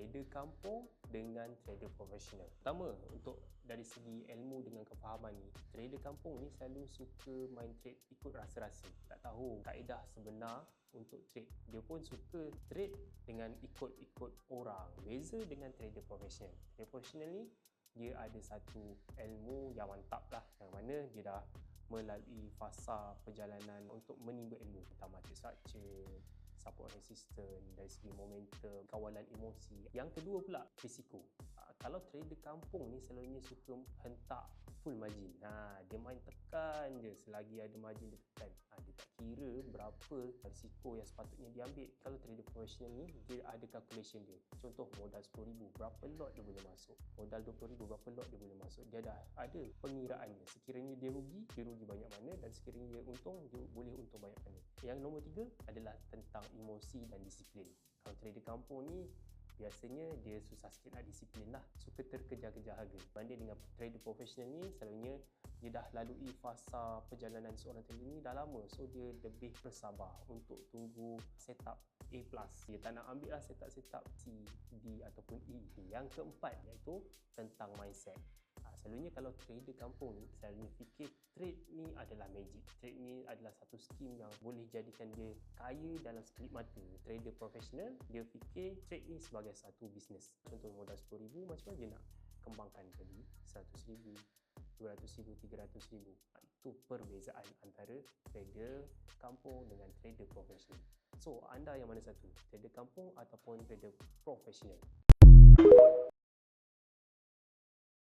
trader kampung dengan trader profesional. Pertama, untuk dari segi ilmu dengan kefahaman ni, trader kampung ni selalu suka main trade ikut rasa-rasa. Tak tahu kaedah sebenar untuk trade. Dia pun suka trade dengan ikut-ikut orang. Beza dengan trader profesional. Trader profesional ni dia ada satu ilmu yang mantap lah, yang mana dia dah melalui fasa perjalanan untuk menimba ilmu tentang market structure, support resistance, dari segi momentum, kawalan emosi. Yang kedua pula, risiko. Kalau trader kampung ni selalunya suka hentak full margin. Dia main tekan je selagi ada margin dia tekan. Dia tak kira berapa risiko yang sepatutnya diambil. Kalau trader profesional ni, dia ada calculation dia. Contoh modal RM10,000, berapa lot dia boleh masuk. Modal RM20,000, berapa lot dia boleh masuk. Dia dah ada pengiraannya. Sekiranya dia rugi banyak mana, dan sekiranya dia untung, dia boleh untung banyak mana. Yang nombor 3 adalah tentang emosi dan disiplin. Kalau trader kampung ni biasanya dia susah sikit nak disiplin lah, suka terkejar-kejar harga. Banding dengan trader profesional ni, selalunya dia dah lalui fasa perjalanan seorang trader ni dah lama, so dia lebih bersabar untuk tunggu setup A+. Dia tak nak ambil lah setup C, D ataupun E. Yang keempat iaitu tentang mindset. Selalunya kalau trader kampung ni selalunya fikir trade ni adalah magic. Trade ni adalah satu skim yang boleh jadikan dia kaya dalam sekelip mata. Trader profesional dia fikir trade ni sebagai satu bisnes. Contoh modal RM10,000, macam mana dia nak kembangkan jadi RM100,000, RM200,000, RM300,000. Itu perbezaan antara trader kampung dengan trader profesional. So, anda yang mana satu? Trader kampung ataupun trader profesional?